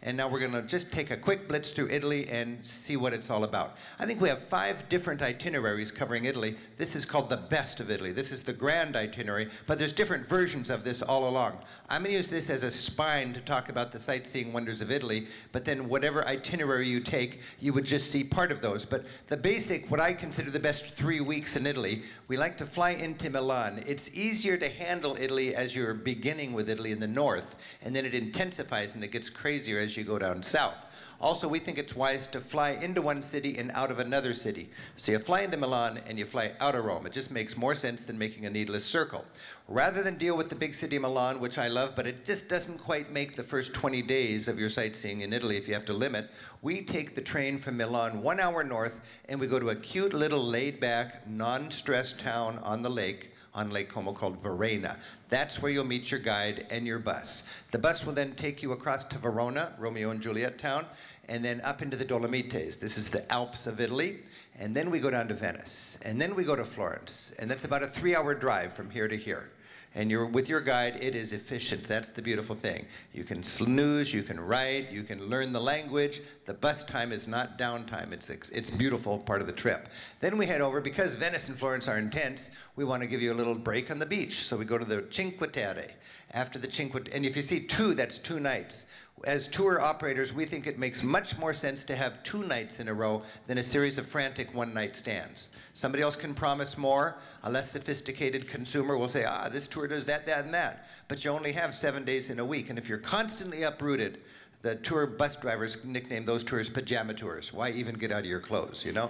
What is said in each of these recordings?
And now we're going to just take a quick blitz through Italy and see what it's all about. I think we have 5 different itineraries covering Italy. This is called the best of Italy. This is the grand itinerary, but there's different versions of this all along. I'm going to use this as a spine to talk about the sightseeing wonders of Italy, but then whatever itinerary you take, you would just see part of those. But the basic, what I consider the best 3 weeks in Italy, we like to fly into Milan. It's easier to handle Italy as you're beginning with Italy in the north, and then it intensifies and it gets crazier as you go down south. Also, we think it's wise to fly into one city and out of another city. So you fly into Milan and you fly out of Rome. It just makes more sense than making a needless circle. Rather than deal with the big city of Milan, which I love, but it just doesn't quite make the first 20 days of your sightseeing in Italy if you have to limit, we take the train from Milan 1 hour north and we go to a cute little laid-back, non-stressed town on the lake, on Lake Como, called Verona. That's where you'll meet your guide and your bus. The bus will then take you across to Verona, Romeo and Juliet town, and then up into the Dolomites. This is the Alps of Italy. And then we go down to Venice. And then we go to Florence. And that's about a 3-hour drive from here to here. And you're with your guide, it is efficient. That's the beautiful thing. You can snooze, you can write, you can learn the language. The bus time is not downtime. It's beautiful part of the trip. Then we head over, because Venice and Florence are intense, we want to give you a little break on the beach. So we go to the Cinque Terre. After the Cinque, and if you see 2, that's 2 nights. As tour operators, we think it makes much more sense to have 2 nights in a row than a series of frantic one-night stands. Somebody else can promise more. A less sophisticated consumer will say, this tour does that, that, and that. But you only have 7 days in a week. And if you're constantly uprooted, the tour bus drivers nickname those tours pajama tours. Why even get out of your clothes, you know?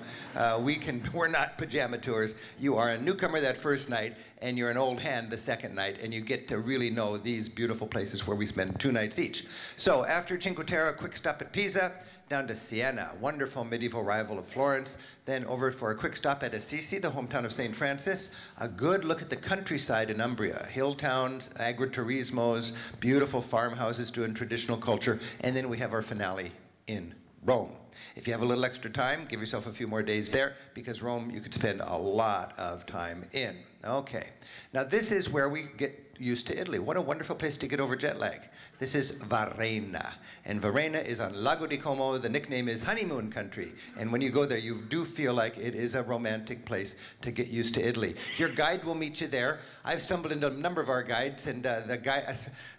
We're not pajama tours. You are a newcomer that first night, and you're an old hand the second night, and you get to really know these beautiful places where we spend 2 nights each. So after Cinque Terre, a quick stop at Pisa, down to Siena, wonderful medieval rival of Florence, then over for a quick stop at Assisi, the hometown of St. Francis, a good look at the countryside in Umbria, hill towns, agriturismos, beautiful farmhouses doing traditional culture, and then we have our finale in Rome. If you have a little extra time, give yourself a few more days there, because Rome you could spend a lot of time in. Okay, now this is where we get used to Italy. What a wonderful place to get over jet lag. This is Verona, and Verona is on Lago di Como. The nickname is honeymoon country, and when you go there, you do feel like it is a romantic place to get used to Italy. Your guide will meet you there. I've stumbled into a number of our guides, and the guy,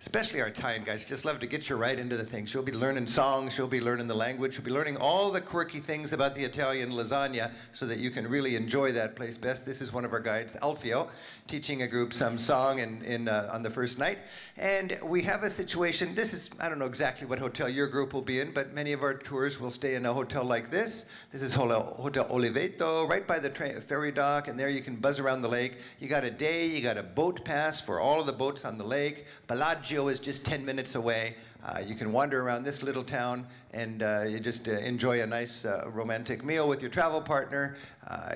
especially our Italian guides, just love to get you right into the thing. She'll be learning songs, she'll be learning the language, she'll be learning all the quirky things about the Italian lasagna so that you can really enjoy that place best. This is one of our guides, Alfio, teaching a group some song on the first night. And we have a situation, this is, I don't know exactly what hotel your group will be in, but many of our tours will stay in a hotel like this. This is Hotel Oliveto, right by the ferry dock, and there you can buzz around the lake. You got a day, you got a boat pass for all of the boats on the lake. Bellagio is just 10 minutes away. You can wander around this little town and you just enjoy a nice romantic meal with your travel partner.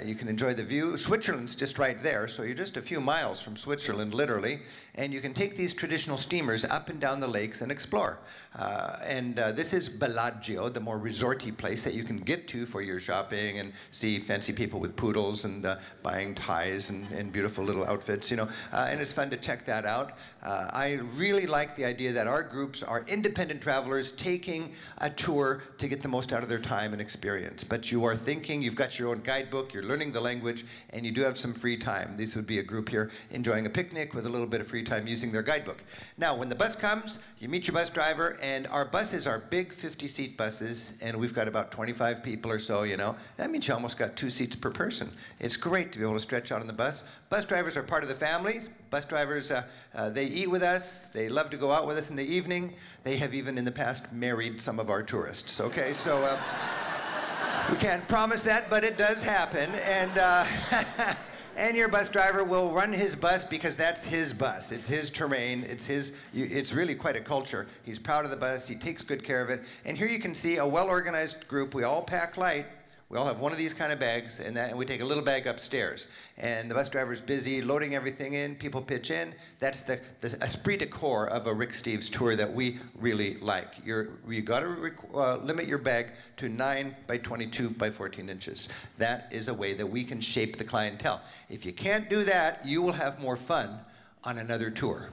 You can enjoy the view. Switzerland's just right there, so you're just a few miles from Switzerland, literally. And you can take these traditional steamers up and down the lakes and explore. This is Bellagio, the more resorty place that you can get to for your shopping and see fancy people with poodles and buying ties and beautiful little outfits, you know. And it's fun to check that out. I really like the idea that our groups are independent travelers taking a tour to get the most out of their time and experience. But you are thinking, you've got your own guidebook, you're learning the language, and you do have some free time. This would be a group here enjoying a picnic with a little bit of free time using their guidebook. Now, when the bus comes, you meet your bus driver, and our buses are big 50-seat buses, and we've got about 25 people or so, you know. That means you almost got 2 seats per person. It's great to be able to stretch out on the bus. Bus drivers are part of the families. Bus drivers, they eat with us. They love to go out with us in the evening. They have even in the past married some of our tourists, okay? So we can't promise that, but it does happen. And, and your bus driver will run his bus because that's his bus. It's his terrain. It's really quite a culture. He's proud of the bus. He takes good care of it. And here you can see a well-organized group. We all pack light. We all have one of these kind of bags, and we take a little bag upstairs. And the bus driver's busy loading everything in. People pitch in. That's the esprit de corps of a Rick Steves tour that we really like. You got to limit your bag to 9 by 22 by 14 inches. That is a way that we can shape the clientele. If you can't do that, you will have more fun on another tour.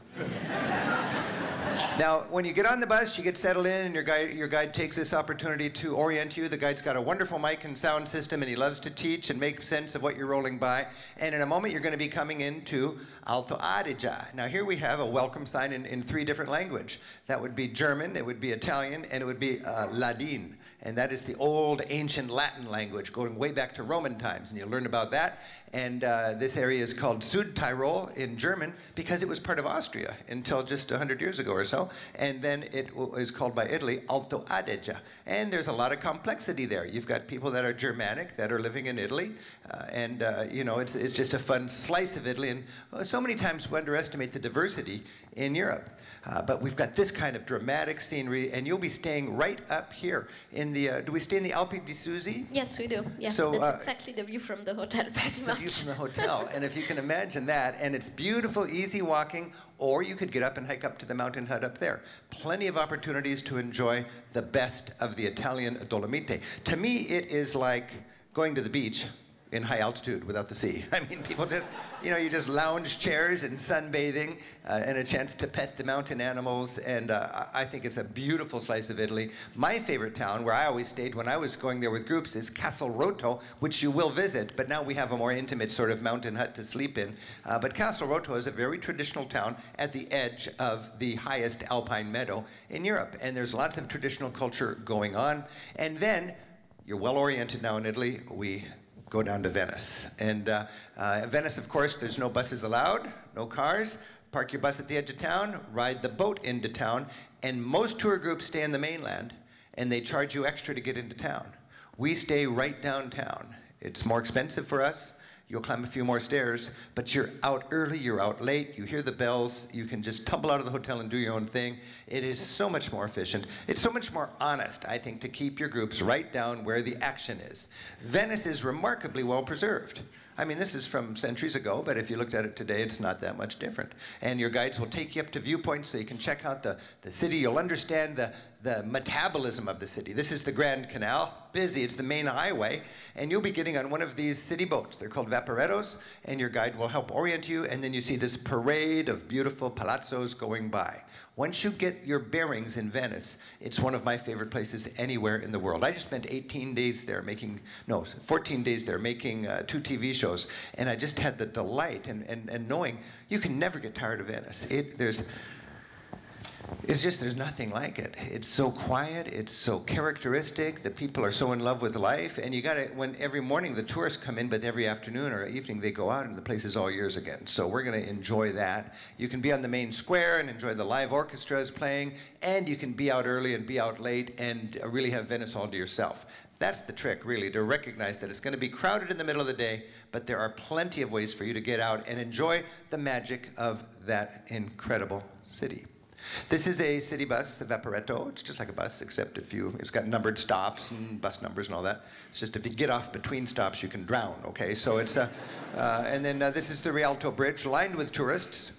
Now, when you get on the bus, you get settled in, and your guide takes this opportunity to orient you. The guide's got a wonderful mic and sound system, and he loves to teach and make sense of what you're rolling by. And in a moment, you're going to be coming into Alto Adige. Now, here we have a welcome sign in 3 different languages. That would be German, it would be Italian, and it would be Ladin. And that is the old ancient Latin language, going way back to Roman times. And you'll learn about that. And this area is called Südtirol in German because it was part of Austria until just 100 years ago or so. And then it was called by Italy Alto Adige. And there's a lot of complexity there. You've got people that are Germanic that are living in Italy. You know, it's just a fun slice of Italy. And so many times we underestimate the diversity in Europe. But we've got this kind of dramatic scenery, and you'll be staying right up here in the, do we stay in the Alpine di Susi? Yes, we do. Yeah, so, that's exactly the view from the hotel. That's the view from the hotel. And if you can imagine that, and it's beautiful, easy walking, or you could get up and hike up to the mountain hut up there. Plenty of opportunities to enjoy the best of the Italian Dolomite. To me, it is like going to the beach in high altitude without the sea. I mean, people just, you know, you just lounge chairs and sunbathing and a chance to pet the mountain animals. And I think it's a beautiful slice of Italy. My favorite town, where I always stayed when I was going there with groups, is Castel Roto, which you will visit, but now we have a more intimate sort of mountain hut to sleep in. But Castel Roto is a very traditional town at the edge of the highest alpine meadow in Europe. And there's lots of traditional culture going on. And then, you're well oriented now in Italy, we go down to Venice. And Venice, of course, there's no buses allowed, no cars. Park your bus at the edge of town, ride the boat into town, and most tour groups stay in the mainland, and they charge you extra to get into town. We stay right downtown. It's more expensive for us. You'll climb a few more stairs, but you're out early, you're out late, you hear the bells, you can just tumble out of the hotel and do your own thing. It is so much more efficient. It's so much more honest, I think, to keep your groups right down where the action is. Venice is remarkably well preserved. I mean, this is from centuries ago, but if you looked at it today, it's not that much different. And your guides will take you up to viewpoints so you can check out the city. You'll understand the metabolism of the city. This is the Grand Canal, busy, it's the main highway, and you'll be getting on one of these city boats. They're called vaporettos, and your guide will help orient you, and then you see this parade of beautiful palazzos going by. Once you get your bearings in Venice, it's one of my favorite places anywhere in the world. I just spent 14 days there making 2 TV shows, and I just had the delight and knowing you can never get tired of Venice. There's nothing like it. It's so quiet, it's so characteristic, the people are so in love with life, and you gotta, when every morning the tourists come in, but every afternoon or evening they go out and the place is all yours again. So we're gonna enjoy that. You can be on the main square and enjoy the live orchestras playing, and you can be out early and be out late and really have Venice all to yourself. That's the trick, really, to recognize that it's going to be crowded in the middle of the day, but there are plenty of ways for you to get out and enjoy the magic of that incredible city. This is a city bus, a Vaporetto. It's just like a bus, except it's got numbered stops and bus numbers and all that. It's just if you get off between stops, you can drown, okay? So it's and then this is the Rialto Bridge, lined with tourists.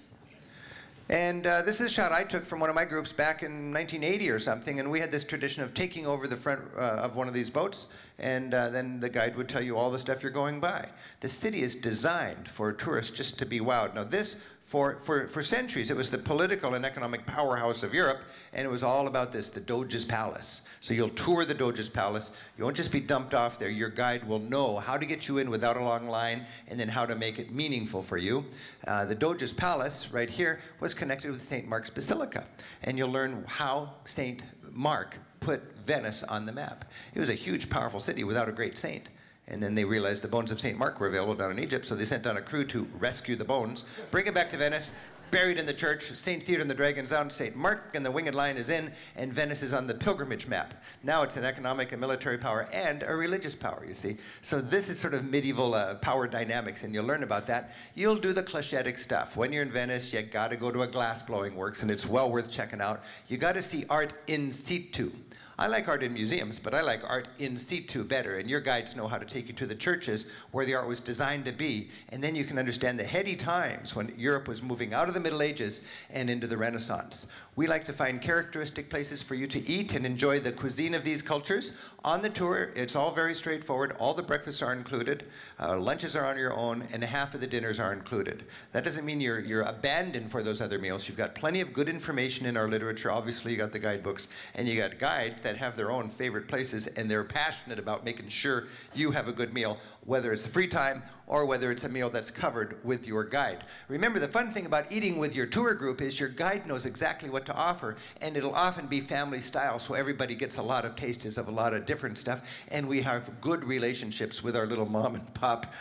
And this is a shot I took from one of my groups back in 1980 or something, and we had this tradition of taking over the front of one of these boats, and then the guide would tell you all the stuff you're going by. The city is designed for tourists just to be wowed. Now this, for centuries, it was the political and economic powerhouse of Europe, and it was all about this, the Doge's Palace. So you'll tour the Doge's Palace. You won't just be dumped off there. Your guide will know how to get you in without a long line, and then how to make it meaningful for you. The Doge's Palace, right here, was connected with St. Mark's Basilica, and you'll learn how St. Mark put Venice on the map. It was a huge, powerful city without a great saint. And then they realized the bones of St. Mark were available down in Egypt, so they sent down a crew to rescue the bones, bring it back to Venice, buried in the church. St. Theodore and the Dragon's out, St. Mark and the Winged Lion is in, and Venice is on the pilgrimage map. Now it's an economic and military power and a religious power, you see. So this is sort of medieval power dynamics, and you'll learn about that. You'll do the clichetic stuff. When you're in Venice, you gotta go to a glass-blowing works, and it's well worth checking out. You gotta see art in situ. I like art in museums, but I like art in situ better, and your guides know how to take you to the churches where the art was designed to be, and then you can understand the heady times when Europe was moving out of the Middle Ages and into the Renaissance. We like to find characteristic places for you to eat and enjoy the cuisine of these cultures. On the tour, it's all very straightforward. All the breakfasts are included, lunches are on your own, and half of the dinners are included. That doesn't mean you're abandoned for those other meals. You've got plenty of good information in our literature. Obviously, you got the guidebooks, and you got guides that have their own favorite places, and they're passionate about making sure you have a good meal, whether it's a free time or whether it's a meal that's covered with your guide. Remember, the fun thing about eating with your tour group is your guide knows exactly what to offer, and it'll often be family style, so everybody gets a lot of tastes of a lot of different stuff, and we have good relationships with our little mom and pop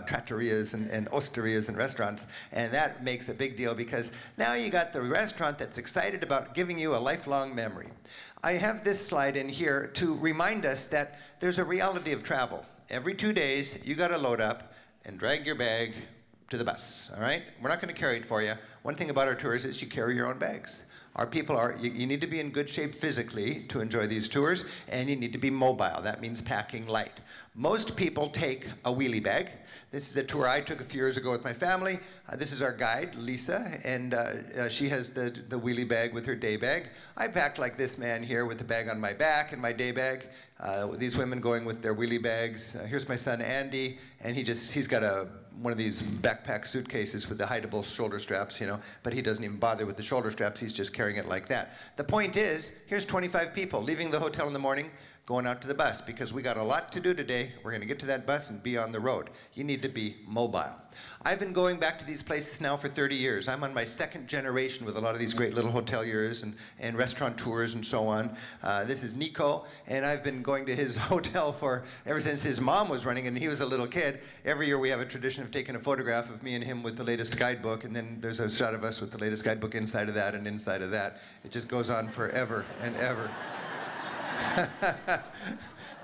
trattorias and osterias and restaurants, and that makes a big deal because now you got the restaurant that's excited about giving you a lifelong memory. I have this slide in here to remind us that there's a reality of travel. Every 2 days, you got to load up and drag your bag to the bus, all right? We're not going to carry it for you. One thing about our tours is you carry your own bags. Our people are, you need to be in good shape physically to enjoy these tours, and you need to be mobile. That means packing light. Most people take a wheelie bag. This is a tour I took a few years ago with my family. This is our guide, Lisa, and she has the wheelie bag with her day bag. I packed like this man here with the bag on my back and my day bag. These women going with their wheelie bags. Here's my son, Andy, and he's got one of these backpack suitcases with the hideable shoulder straps, you know, but he doesn't even bother with the shoulder straps. He's just carrying it like that. The point is, here's 25 people leaving the hotel in the morning, going out to the bus, because we got a lot to do today. We're going to get to that bus and be on the road. You need to be mobile. I've been going back to these places now for 30 years. I'm on my second generation with a lot of these great little hoteliers and restaurateurs and so on. This is Nico, and I've been going to his hotel ever since his mom was running and he was a little kid. Every year we have a tradition of taking a photograph of me and him with the latest guidebook, and then there's a shot of us with the latest guidebook inside of that and inside of that. It just goes on forever and ever.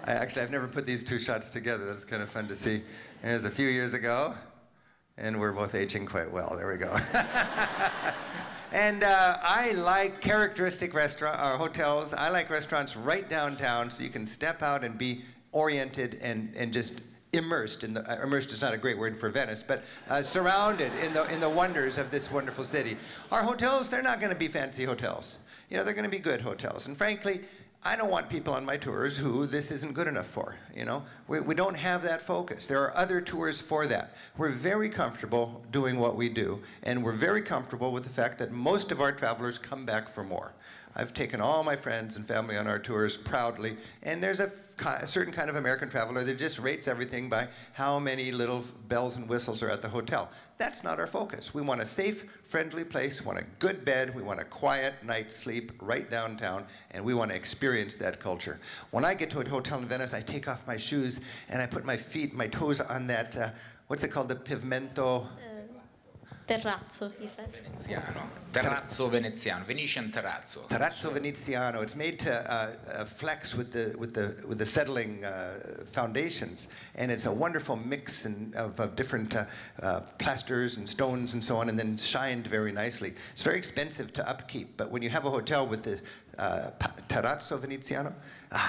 I've never put these two shots together. That's kind of fun to see. Here's a few years ago, and we're both aging quite well. There we go. And I like characteristic hotels. I like restaurants right downtown, so you can step out and be oriented and just immersed in the. Immersed is not a great word for Venice, but surrounded in the wonders of this wonderful city. Our hotels, they're not going to be fancy hotels. You know, they're going to be good hotels. And frankly, I don't want people on my tours who this isn't good enough for, you know? We don't have that focus. There are other tours for that. We're very comfortable doing what we do, and we're very comfortable with the fact that most of our travelers come back for more. I've taken all my friends and family on our tours proudly, and there's a certain kind of American traveler that just rates everything by how many little bells and whistles are at the hotel. That's not our focus. We want a safe, friendly place, we want a good bed, we want a quiet night's sleep right downtown, and we want to experience that culture. When I get to a hotel in Venice, I take off my shoes and I put my toes on that, what's it called, the pavimento? Terrazzo, he says. Veneziano. Terrazzo veneziano, Venetian terrazzo. Terrazzo veneziano. It's made to flex with the settling foundations, and it's a wonderful mix of different plasters and stones and so on, and then shined very nicely. It's very expensive to upkeep, but when you have a hotel with the Terrazzo veneziano,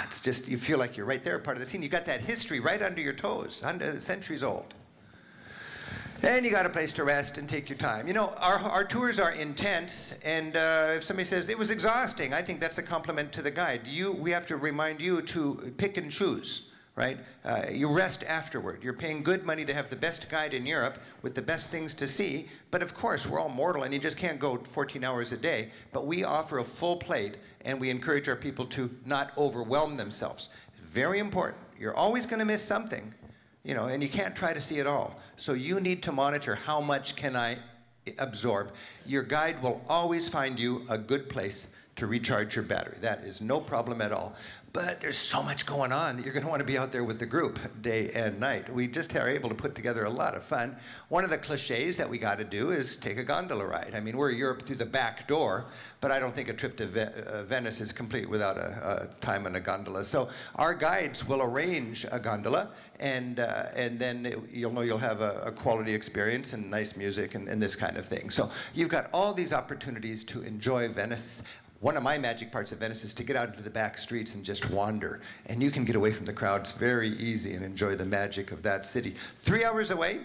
it's just, you feel like you're right there, part of the scene. You got that history right under your toes, centuries old. And you got a place to rest and take your time. You know, our tours are intense, and if somebody says, it was exhausting, I think that's a compliment to the guide. We have to remind you to pick and choose, right? You rest afterward. You're paying good money to have the best guide in Europe with the best things to see, but of course, we're all mortal, and you just can't go 14 hours a day, but we offer a full plate, and we encourage our people to not overwhelm themselves. Very important. You're always going to miss something. You know, and you can't try to see it all. So you need to monitor how much can I absorb. Your guide will always find you a good place to recharge your battery. That is no problem at all. But there's so much going on that you're going to want to be out there with the group day and night. We just are able to put together a lot of fun. One of the cliches that we got to do is take a gondola ride. I mean, we're Europe through the back door, but I don't think a trip to Venice is complete without a time on a gondola. So our guides will arrange a gondola, and then you'll know you'll have a quality experience and nice music and this kind of thing. So you've got all these opportunities to enjoy Venice. One of my magic parts of Venice is to get out into the back streets and just wander. And you can get away from the crowds very easy and enjoy the magic of that city. 3 hours away,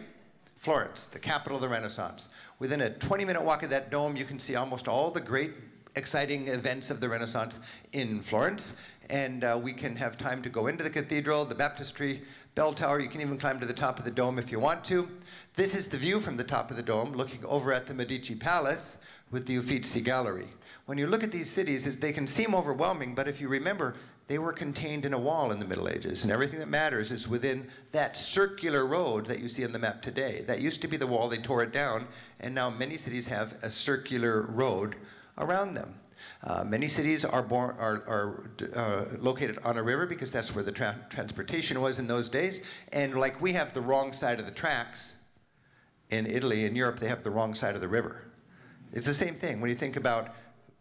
Florence, the capital of the Renaissance. Within a 20-minute walk of that dome, you can see almost all the great, exciting events of the Renaissance in Florence. And we can have time to go into the cathedral, the baptistry, bell tower. You can even climb to the top of the dome if you want to. This is the view from the top of the dome, looking over at the Medici Palace with the Uffizi Gallery. When you look at these cities, they can seem overwhelming, but if you remember, they were contained in a wall in the Middle Ages, and everything that matters is within that circular road that you see on the map today. That used to be the wall, they tore it down, and now many cities have a circular road around them. Many cities are located on a river because that's where the transportation was in those days, and like we have the wrong side of the tracks, in Italy and Europe, they have the wrong side of the river. It's the same thing when you think about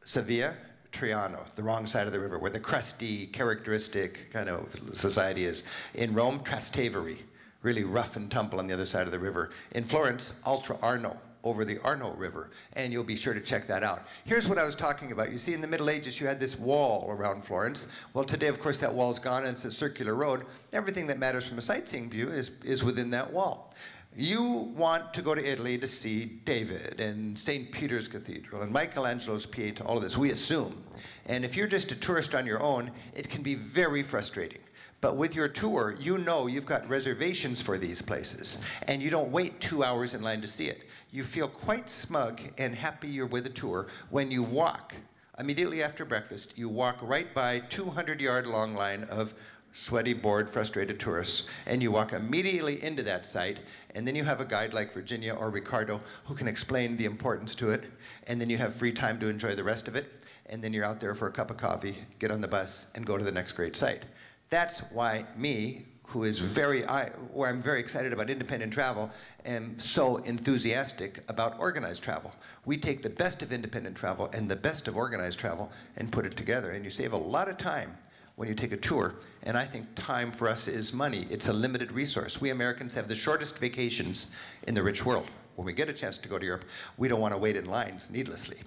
Sevilla, Triano, the wrong side of the river, where the crusty, characteristic kind of society is. In Rome, Trastevere, really rough and tumble on the other side of the river. In Florence, Ultra Arno, over the Arno River, and you'll be sure to check that out. Here's what I was talking about. You see, in the Middle Ages, you had this wall around Florence. Well, today, of course, that wall's gone, and it's a circular road. Everything that matters from a sightseeing view is within that wall. You want to go to Italy to see David and St. Peter's Cathedral and Michelangelo's Pieta, all of this, we assume. And if you're just a tourist on your own, it can be very frustrating. But with your tour, you know you've got reservations for these places, and you don't wait 2 hours in line to see it. You feel quite smug and happy you're with a tour when you walk. Immediately after breakfast, you walk right by 200-yard long line of sweaty, bored, frustrated tourists, and you walk immediately into that site, and then you have a guide like Virginia or Ricardo who can explain the importance to it, and then you have free time to enjoy the rest of it, and then you're out there for a cup of coffee, get on the bus, and go to the next great site. That's why me, where I'm very excited about independent travel, am so enthusiastic about organized travel. We take the best of independent travel and the best of organized travel and put it together, and you save a lot of time when you take a tour, and I think time for us is money. It's a limited resource. We Americans have the shortest vacations in the rich world. When we get a chance to go to Europe, we don't want to wait in lines needlessly.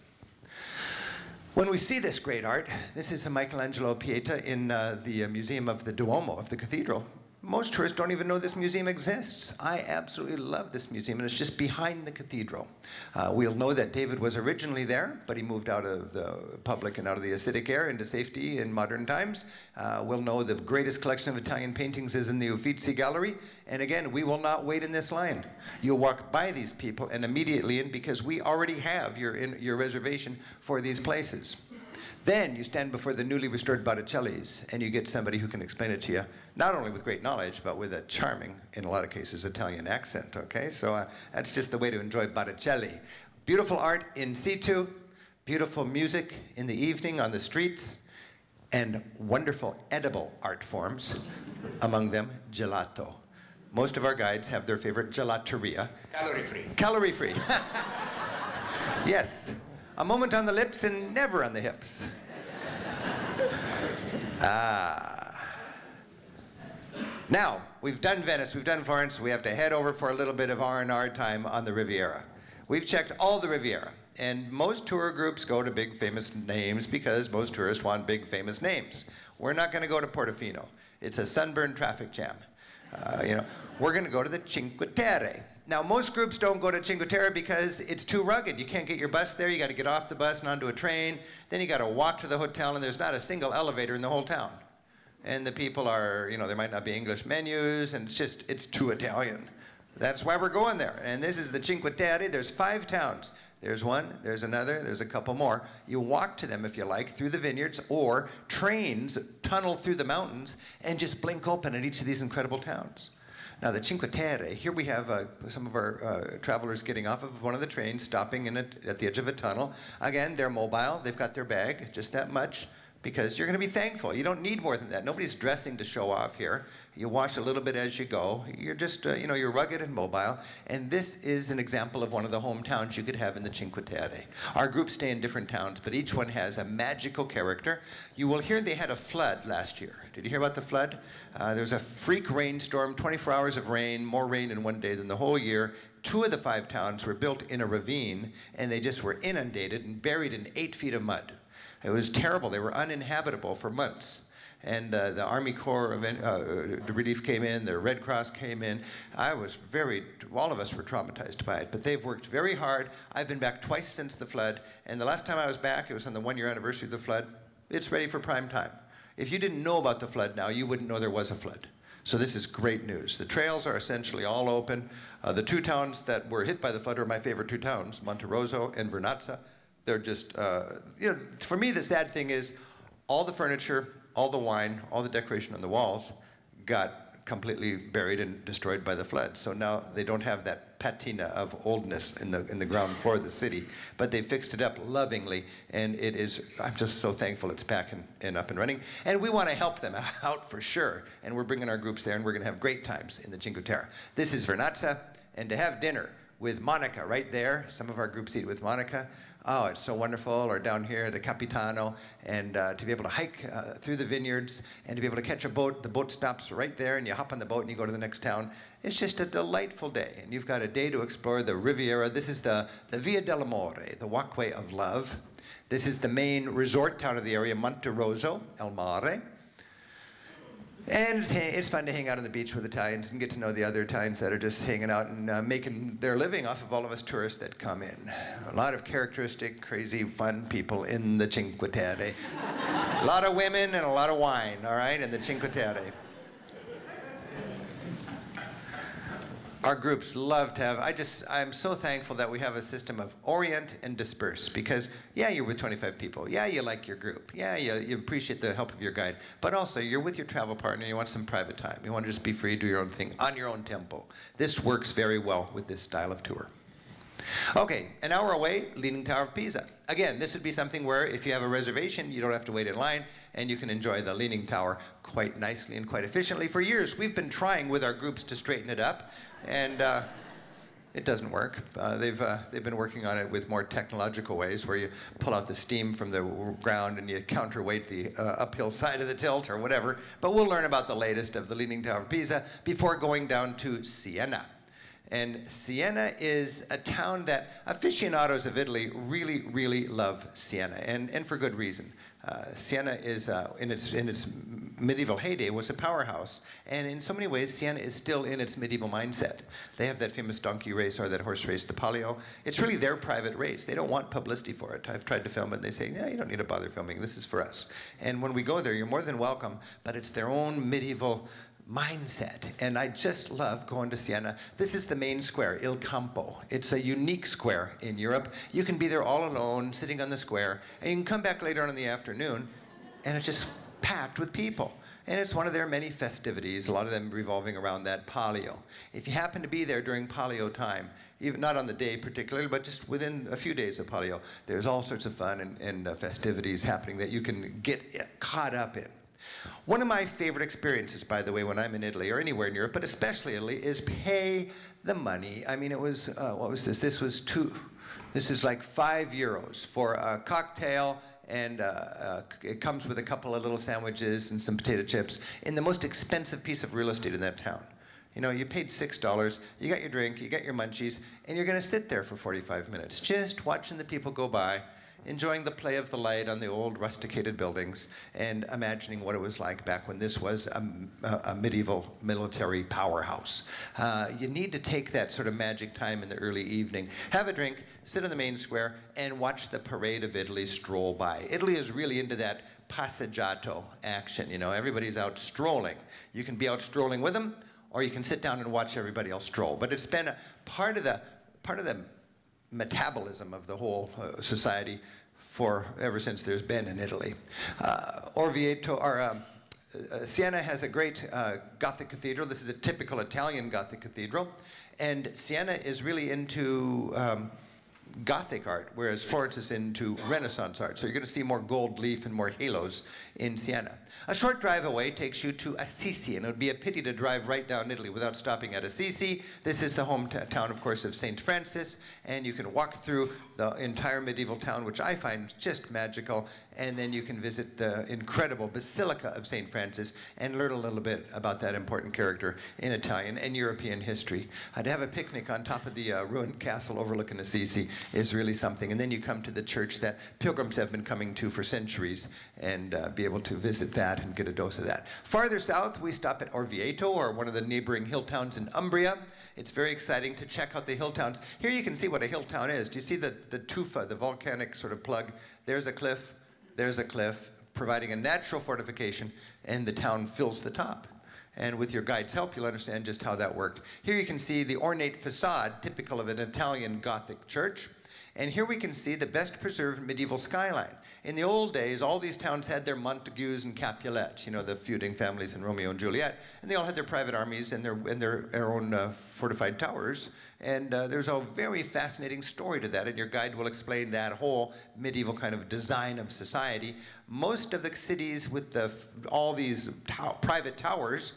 When we see this great art, this is a Michelangelo Pieta in the Museum of the Duomo, of the cathedral. Most tourists don't even know this museum exists. I absolutely love this museum, and it's just behind the cathedral. We'll know that David was originally there, but he moved out of the public and out of the acidic air into safety in modern times. We'll know the greatest collection of Italian paintings is in the Uffizi Gallery, and again, we will not wait in this line. You'll walk by these people and immediately in, because we already have your reservation for these places. Then you stand before the newly restored Botticellis, and you get somebody who can explain it to you, not only with great knowledge, but with a charming, in a lot of cases, Italian accent, okay? So that's just the way to enjoy Botticelli. Beautiful art in situ, beautiful music in the evening on the streets, and wonderful edible art forms, among them gelato. Most of our guides have their favorite gelateria. Calorie-free. Calorie-free. Yes. A moment on the lips and never on the hips. Now, we've done Venice, we've done Florence, we have to head over for a little bit of R&R time on the Riviera. We've checked all the Riviera, and most tour groups go to big famous names because most tourists want big famous names. We're not going to go to Portofino. It's a sunburned traffic jam. We're going to go to the Cinque Terre. Now, most groups don't go to Cinque Terre because it's too rugged. You can't get your bus there. You got to get off the bus and onto a train. Then you got to walk to the hotel, and there's not a single elevator in the whole town. And the people are, there might not be English menus, and it's too Italian. That's why we're going there. And this is the Cinque Terre. There's 5 towns. There's one, there's another, there's a couple more. You walk to them, if you like, through the vineyards, or trains tunnel through the mountains and just blink open at each of these incredible towns. Now, the Cinque Terre, here we have some of our travelers getting off of one of the trains, stopping at the edge of a tunnel. Again, they're mobile. They've got their bag, just that much, because you're going to be thankful. You don't need more than that. Nobody's dressing to show off here. You wash a little bit as you go. You're just, you're rugged and mobile. And this is an example of one of the hometowns you could have in the Cinque Terre. Our groups stay in different towns, but each one has a magical character. You will hear they had a flood last year. Did you hear about the flood? There was a freak rainstorm, 24 hours of rain, more rain in one day than the whole year. 2 of the 5 towns were built in a ravine, and they just were inundated and buried in 8 feet of mud. It was terrible. They were uninhabitable for months. and the Army Corps of the Relief came in, the Red Cross came in. All of us were traumatized by it, but they've worked very hard. I've been back twice since the flood, and the last time I was back, it was on the 1-year anniversary of the flood. It's ready for prime time. If you didn't know about the flood now, you wouldn't know there was a flood. So this is great news. The trails are essentially all open. The 2 towns that were hit by the flood are my favorite 2 towns, Monterosso and Vernazza. They're just, for me, the sad thing is all the furniture, all the wine, all the decoration on the walls got completely buried and destroyed by the flood. So now they don't have that patina of oldness in the ground floor of the city, but they fixed it up lovingly, and it is, I'm just so thankful it's back and up and running. And we want to help them out for sure, and we're bringing our groups there, and we're going to have great times in the Cinque Terre. This is Vernazza, and to have dinner with Monica right there, some of our groups eat with Monica. Oh, it's so wonderful. Or down here at the Capitano, and to be able to hike through the vineyards and to be able to catch a boat. The boat stops right there, and you hop on the boat and you go to the next town. It's just a delightful day, and you've got a day to explore the Riviera. This is the Via dell'Amore, the walkway of love. This is the main resort town of the area, Monterosso, El Mare. And it's fun to hang out on the beach with Italians and get to know the other Italians that are just hanging out and making their living off of all of us tourists that come in. A lot of characteristic, crazy, fun people in the Cinque Terre. A lot of women and a lot of wine, all right, in the Cinque Terre. Our groups love to have, I'm so thankful that we have a system of orient and disperse, because yeah, you're with 25 people. Yeah, you like your group. Yeah, you appreciate the help of your guide. But also, you're with your travel partner, you want some private time. You want to just be free to do your own thing on your own tempo. This works very well with this style of tour. Okay, an hour away, Leaning Tower of Pisa. Again, this would be something where if you have a reservation, you don't have to wait in line, and you can enjoy the Leaning Tower quite nicely and quite efficiently. For years, we've been trying with our groups to straighten it up, and it doesn't work. They've been working on it with more technological ways, where you pull out the steam from the ground and you counterweight the uphill side of the tilt or whatever. But we'll learn about the latest of the Leaning Tower of Pisa before going down to Siena. And Siena is a town that aficionados of Italy really, really love Siena, and for good reason. Siena is, in its medieval heyday, was a powerhouse. And in so many ways, Siena is still in its medieval mindset. They have that famous donkey race, or that horse race, the Palio. It's really their private race. They don't want publicity for it. I've tried to film it, and they say, yeah, you don't need to bother filming. This is for us. And when we go there, you're more than welcome, but it's their own medieval mindset, and I just love going to Siena. This is the main square, Il Campo. It's a unique square in Europe. You can be there all alone, sitting on the square, and you can come back later on in the afternoon, and it's just packed with people. And it's one of their many festivities, a lot of them revolving around that Palio. If you happen to be there during Palio time, even not on the day particularly, but just within a few days of Palio, there's all sorts of fun and festivities happening that you can get caught up in. One of my favorite experiences, by the way, when I'm in Italy, or anywhere in Europe, but especially Italy, is pay the money. I mean, it was, what was this? This is like €5 for a cocktail, and it comes with a couple of little sandwiches and some potato chips in the most expensive piece of real estate in that town. You know, you paid $6, you got your drink, you got your munchies, and you're gonna sit there for 45 minutes, just watching the people go by, enjoying the play of the light on the old rusticated buildings, and imagining what it was like back when this was a medieval military powerhouse. You need to take that sort of magic time in the early evening, have a drink, sit in the main square, and watch the parade of Italy stroll by. Italy is really into that passeggiato action. You know, everybody's out strolling. You can be out strolling with them, or you can sit down and watch everybody else stroll. But it's been a part of the metabolism of the whole society ever since there's been in Italy. Siena has a great Gothic cathedral. This is a typical Italian Gothic cathedral. And Siena is really into Gothic art, whereas Florence is into Renaissance art. So you're going to see more gold leaf and more halos in Siena. A short drive away takes you to Assisi, and it would be a pity to drive right down Italy without stopping at Assisi. This is the hometown, of course, of St. Francis, and you can walk through the entire medieval town, which I find just magical, and then you can visit the incredible Basilica of St. Francis and learn a little bit about that important character in Italian and European history. I'd have a picnic on top of the ruined castle overlooking Assisi, is really something. And then you come to the church that pilgrims have been coming to for centuries and be able to visit that and get a dose of that. Farther south, we stop at Orvieto, or one of the neighboring hill towns in Umbria. It's very exciting to check out the hill towns. Here you can see what a hill town is. Do you see the tufa, the volcanic sort of plug? There's a cliff, providing a natural fortification, and the town fills the top. And with your guide's help, you'll understand just how that worked. Here you can see the ornate facade, typical of an Italian Gothic church. And here we can see the best preserved medieval skyline. In the old days, all these towns had their Montagues and Capulets, you know, the feuding families in Romeo and Juliet, and they all had their private armies and their own fortified towers. And there's a very fascinating story to that, and your guide will explain that whole medieval kind of design of society. Most of the cities with all these private towers,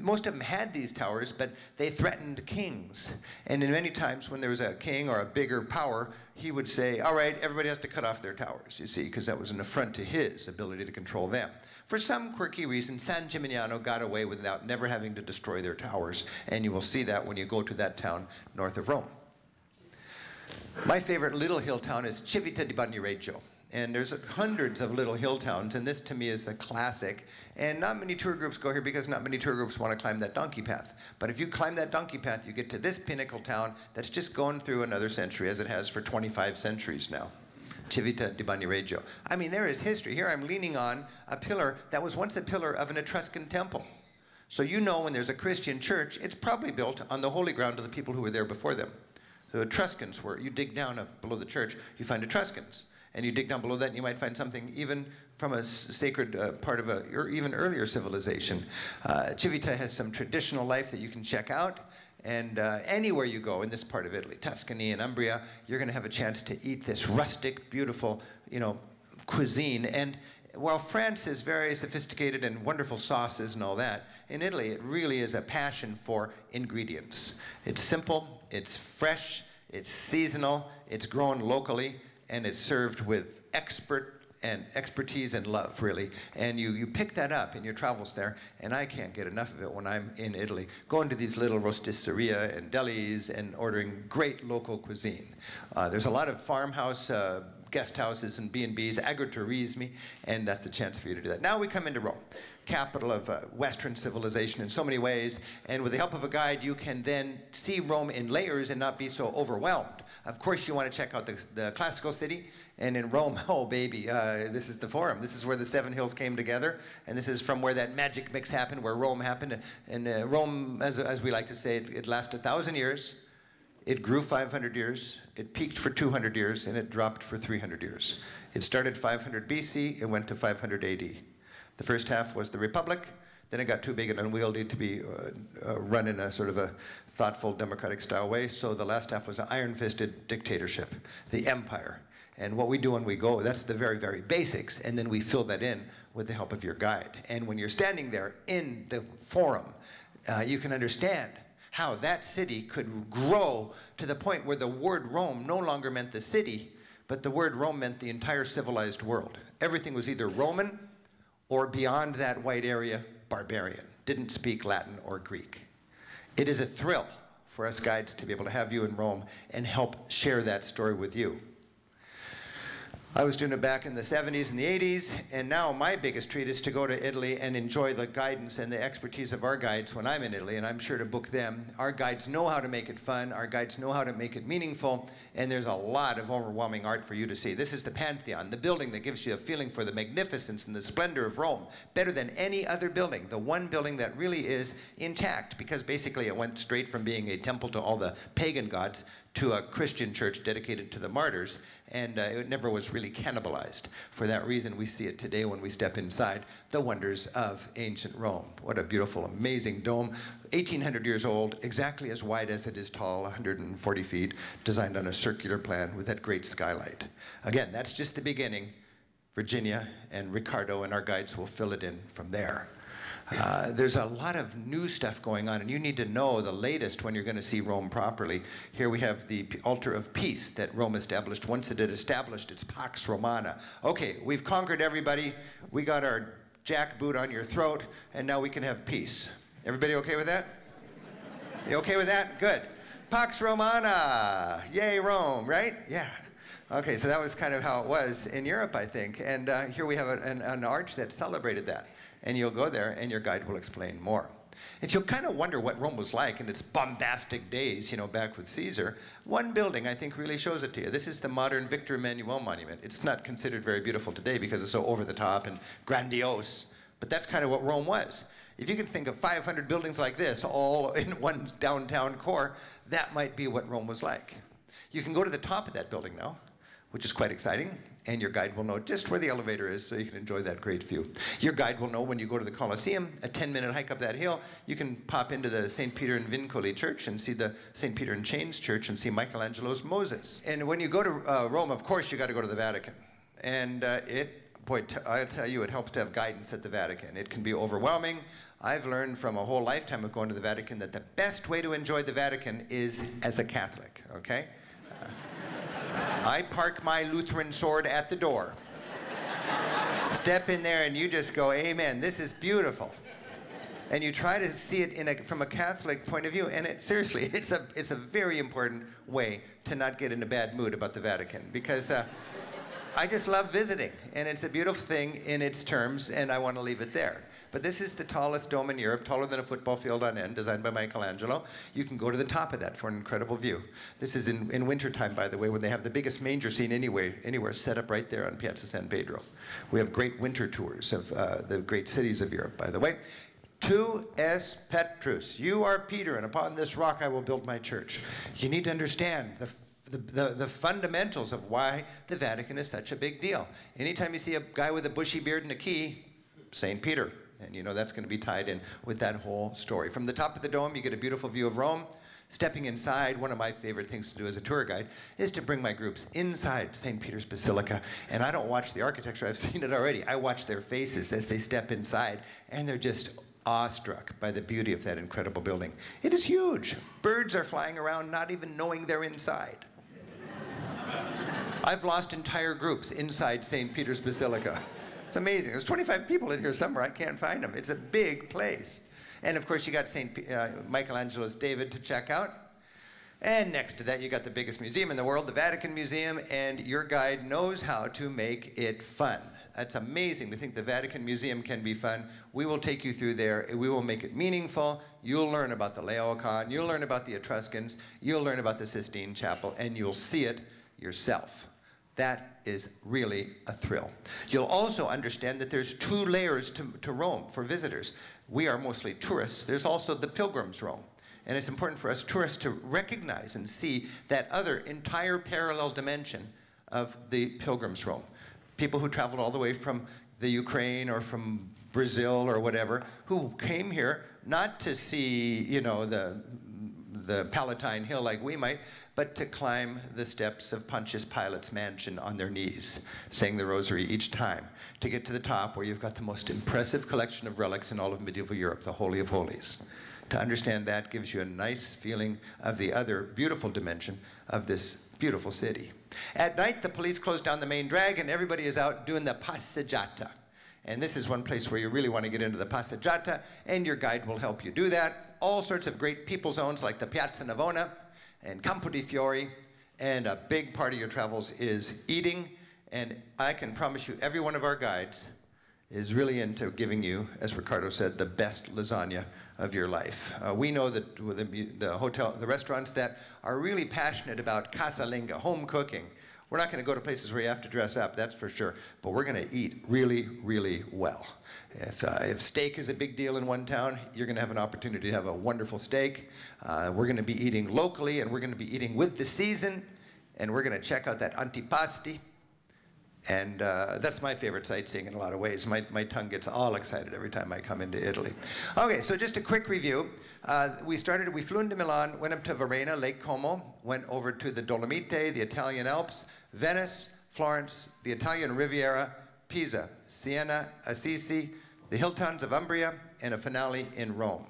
most of them had these towers, but they threatened kings. And in many times when there was a king or a bigger power, he would say, all right, everybody has to cut off their towers, you see, because that was an affront to his ability to control them. For some quirky reason, San Gimignano got away without never having to destroy their towers, and you will see that when you go to that town north of Rome. My favorite little hill town is Civita di Bagnoregio. And there's hundreds of little hill towns, and this to me is a classic. And not many tour groups go here because not many tour groups want to climb that donkey path. But if you climb that donkey path, you get to this pinnacle town that's just going through another century, as it has for 25 centuries now. Civita di Bagnoregio. I mean, there is history. Here I'm leaning on a pillar that was once a pillar of an Etruscan temple. So you know when there's a Christian church, it's probably built on the holy ground of the people who were there before them. The Etruscans were, you dig down below the church, you find Etruscans. And you dig down below that, and you might find something even from a sacred part of or even earlier civilization. Civita has some traditional life that you can check out. And anywhere you go in this part of Italy, Tuscany and Umbria, you're going to have a chance to eat this rustic, beautiful, you know, cuisine. And while France is very sophisticated and wonderful sauces and all that, in Italy it really is a passion for ingredients. It's simple, it's fresh, it's seasonal, it's grown locally, and it's served with expertise and love, really. And you pick that up in your travels there, and I can't get enough of it when I'm in Italy. Going to these little rosticceria and delis and ordering great local cuisine. There's a lot of farmhouse, guest houses and B&Bs, agriturismi, and that's a chance for you to do that. Now we come into Rome, capital of Western civilization in so many ways, and with the help of a guide, you can then see Rome in layers and not be so overwhelmed. Of course, you want to check out the classical city, and in Rome, oh baby, this is the Forum. This is where the 7 hills came together, and this is from where that magic mix happened, where Rome happened. And Rome, as we like to say, it lasted 1,000 years. It grew 500 years, it peaked for 200 years, and it dropped for 300 years. It started 500 BC, it went to 500 AD. The first half was the Republic, then it got too big and unwieldy to be run in a sort of a thoughtful, democratic style way, so the last half was an iron-fisted dictatorship, the empire. And what we do when we go, that's the very, very basics, and then we fill that in with the help of your guide. And when you're standing there in the Forum, you can understand how that city could grow to the point where the word Rome no longer meant the city, but the word Rome meant the entire civilized world. Everything was either Roman or beyond that white area, barbarian. Didn't speak Latin or Greek. It is a thrill for us guides to be able to have you in Rome and help share that story with you. I was doing it back in the 70s and the 80s, and now my biggest treat is to go to Italy and enjoy the guidance and the expertise of our guides when I'm in Italy, and I'm sure to book them. Our guides know how to make it fun, our guides know how to make it meaningful, and there's a lot of overwhelming art for you to see. This is the Pantheon, the building that gives you a feeling for the magnificence and the splendor of Rome, better than any other building, the one building that really is intact, because basically it went straight from being a temple to all the pagan gods to a Christian church dedicated to the martyrs, and it never was really cannibalized. For that reason, we see it today when we step inside the wonders of ancient Rome. What a beautiful, amazing dome. 1,800 years old, exactly as wide as it is tall, 140 feet, designed on a circular plan with that great skylight. Again, that's just the beginning. Virginia and Ricardo and our guides will fill it in from there. There's a lot of new stuff going on, and you need to know the latest when you're going to see Rome properly. Here we have the altar of peace that Rome established. Once it had established its Pax Romana. Okay, we've conquered everybody. We got our jackboot on your throat, and now we can have peace. Everybody okay with that? You okay with that? Good. Pax Romana, yay Rome, right? Yeah. Okay, so that was kind of how it was in Europe, I think. And here we have an arch that celebrated that. And you'll go there and your guide will explain more. If you kind of wonder what Rome was like in its bombastic days, you know, back with Caesar, one building I think really shows it to you. This is the modern Victor Emmanuel Monument. It's not considered very beautiful today because it's so over the top and grandiose, but that's kind of what Rome was. If you can think of 500 buildings like this, all in one downtown core, that might be what Rome was like. You can go to the top of that building now, which is quite exciting, and your guide will know just where the elevator is so you can enjoy that great view. Your guide will know when you go to the Colosseum, a 10-minute hike up that hill, you can pop into the St. Peter and Vincoli Church and see the St. Peter and Chains Church and see Michelangelo's Moses. And when you go to Rome, of course, you got to go to the Vatican. And boy, I'll tell you, it helps to have guidance at the Vatican. It can be overwhelming. I've learned from a whole lifetime of going to the Vatican that the best way to enjoy the Vatican is as a Catholic, okay? I park my Lutheran sword at the door. Step in there and you just go, amen, this is beautiful. And you try to see it from a Catholic point of view, and seriously, it's a very important way to not get in a bad mood about the Vatican, because I just love visiting, and it's a beautiful thing in its terms, and I want to leave it there. But this is the tallest dome in Europe, taller than a football field on end, designed by Michelangelo. You can go to the top of that for an incredible view. This is in wintertime, by the way, when they have the biggest manger scene anywhere set up right there on Piazza San Pedro. We have great winter tours of the great cities of Europe, by the way. Tu es Petrus, you are Peter, and upon this rock I will build my church. You need to understand the fundamentals of why the Vatican is such a big deal. Anytime you see a guy with a bushy beard and a key, St. Peter. And you know that's going to be tied in with that whole story. From the top of the dome, you get a beautiful view of Rome. Stepping inside, one of my favorite things to do as a tour guide is to bring my groups inside St. Peter's Basilica. And I don't watch the architecture, I've seen it already. I watch their faces as they step inside, and they're just awestruck by the beauty of that incredible building. It is huge. Birds are flying around not even knowing they're inside. I've lost entire groups inside St. Peter's Basilica. It's amazing. There's 25 people in here somewhere. I can't find them. It's a big place. And of course, you got Michelangelo's David to check out. And next to that, you got the biggest museum in the world, the Vatican Museum, and your guide knows how to make it fun. That's amazing to think the Vatican Museum can be fun. We will take you through there. We will make it meaningful. You'll learn about the Laocoon. You'll learn about the Etruscans. You'll learn about the Sistine Chapel, and you'll see it yourself. That is really a thrill. You'll also understand that there's two layers to Rome for visitors. We are mostly tourists. There's also the pilgrims' Rome. And it's important for us tourists to recognize and see that other entire parallel dimension of the pilgrims' Rome. People who traveled all the way from the Ukraine or from Brazil or whatever, who came here not to see, you know, the Palatine Hill like we might, but to climb the steps of Pontius Pilate's mansion on their knees, saying the rosary each time, to get to the top where you've got the most impressive collection of relics in all of medieval Europe, the Holy of Holies. To understand that gives you a nice feeling of the other beautiful dimension of this beautiful city. At night, the police close down the main drag and everybody is out doing the passeggiata. And this is one place where you really want to get into the passeggiata, and your guide will help you do that. All sorts of great people zones like the Piazza Navona and Campo di Fiori, and a big part of your travels is eating. And I can promise you every one of our guides is really into giving you, as Ricardo said, the best lasagna of your life. We know that the restaurants that are really passionate about casalinga, home cooking. We're not going to go to places where you have to dress up, that's for sure, but we're going to eat really, really well. If steak is a big deal in one town, you're going to have an opportunity to have a wonderful steak. We're going to be eating locally, and we're going to be eating with the season, and we're going to check out that antipasti. And that's my favorite sightseeing in a lot of ways. My tongue gets all excited every time I come into Italy. Okay, so just a quick review. We flew into Milan, went up to Verona, Lake Como, went over to the Dolomites, the Italian Alps, Venice, Florence, the Italian Riviera, Pisa, Siena, Assisi, the hill towns of Umbria, and a finale in Rome.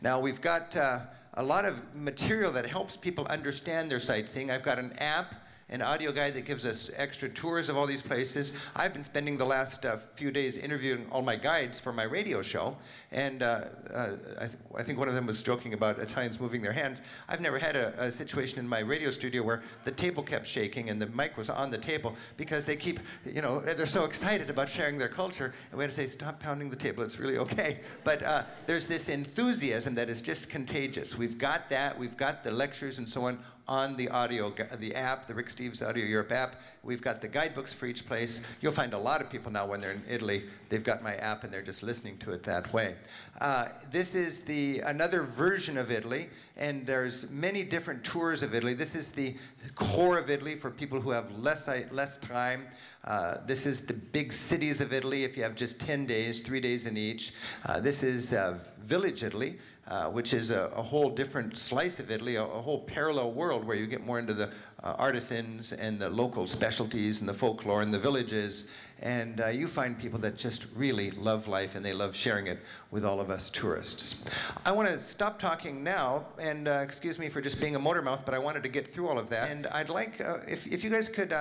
Now we've got a lot of material that helps people understand their sightseeing. I've got an app an audio guide that gives us extra tours of all these places. I've been spending the last few days interviewing all my guides for my radio show, and I think one of them was joking about Italians moving their hands. I've never had a situation in my radio studio where the table kept shaking and the mic was on the table because they keep, you know, they're so excited about sharing their culture, and we had to say, stop pounding the table, it's really okay. But there's this enthusiasm that is just contagious. We've got that, we've got the lectures and so on the audio, the app, the Rick Steves Audio Europe app. We've got the guidebooks for each place. You'll find a lot of people now when they're in Italy, they've got my app and they're just listening to it that way. This is another version of Italy, and there's many different tours of Italy. This is the core of Italy for people who have less time. This is the big cities of Italy if you have just 10 days, 3 days in each. This is village Italy, which is a whole different slice of Italy, a whole parallel world where you get more into the artisans and the local specialties and the folklore and the villages. And you find people that just really love life and they love sharing it with all of us tourists. I want to stop talking now, and excuse me for just being a motor mouth, but I wanted to get through all of that. And I'd like, if you guys could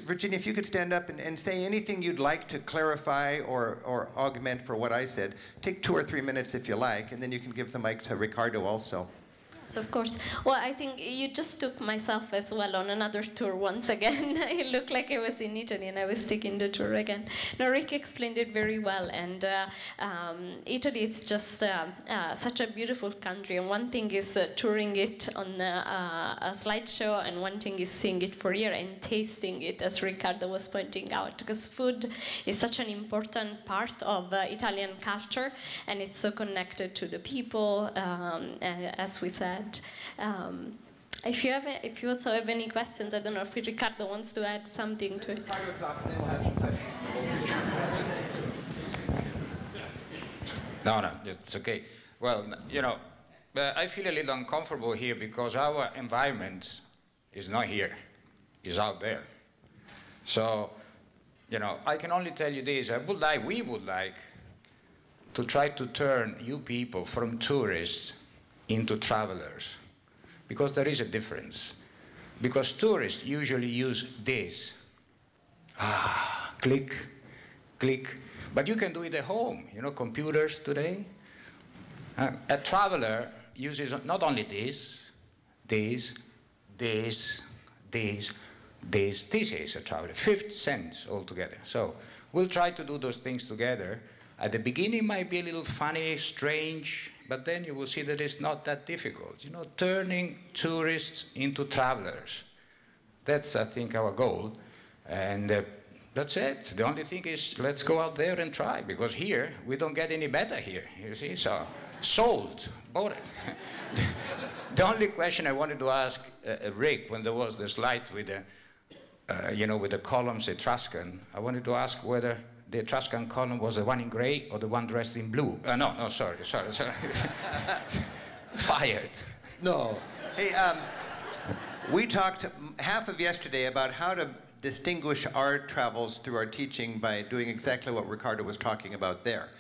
Virginia, if you could stand up and say anything you'd like to clarify or augment for what I said. Take 2 or 3 minutes if you like, and then you can give the mic to Riccardo also. Yes, of course. Well, I think you just took myself as well on another tour once again. It looked like I was in Italy and I was taking the tour again. No, Rick explained it very well, and Italy is just such a beautiful country, and one thing is touring it on a slideshow, and one thing is seeing it for real and tasting it, as Riccardo was pointing out, because food is such an important part of Italian culture, and it's so connected to the people, as we said. If you also have any questions, I don't know if Riccardo wants to add something to it. No, it's okay. Well, you know, I feel a little uncomfortable here because our environment is not here, it's out there. So, you know, I can only tell you this, we would like to try to turn you people from tourists into travelers, because there is a difference. Because tourists usually use this. Click, click. But you can do it at home, you know, computers today. A traveler uses not only this is a traveler, 50 cents altogether. So we'll try to do those things together. At the beginning it might be a little funny, strange, but then you will see that it's not that difficult. You know, turning tourists into travelers. That's, I think, our goal. And that's it. The only thing is, let's go out there and try, because here, we don't get any better here, you see, so sold, bought it. The only question I wanted to ask Rick, when there was the slide with the, you know, with the columns Etruscan, I wanted to ask whether the Etruscan column was the one in gray or the one dressed in blue. No, sorry. Fired. No. Hey, we talked half of yesterday about how to distinguish our travels through our teaching by doing exactly what Riccardo was talking about there,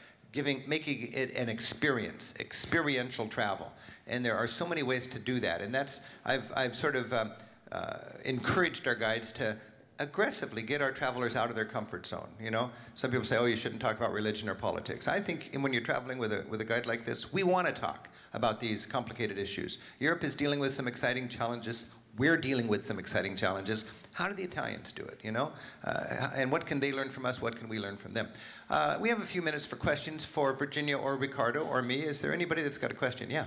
making it an experience, experiential travel. And there are so many ways to do that. And that's, I've sort of encouraged our guides to aggressively get our travelers out of their comfort zone, you know? Some people say, oh, you shouldn't talk about religion or politics. I think when you're traveling with a guide like this, we want to talk about these complicated issues. Europe is dealing with some exciting challenges. We're dealing with some exciting challenges. How do the Italians do it, you know? And what can they learn from us? What can we learn from them? We have a few minutes for questions for Virginia or Riccardo or me. Is there anybody that's got a question? Yeah.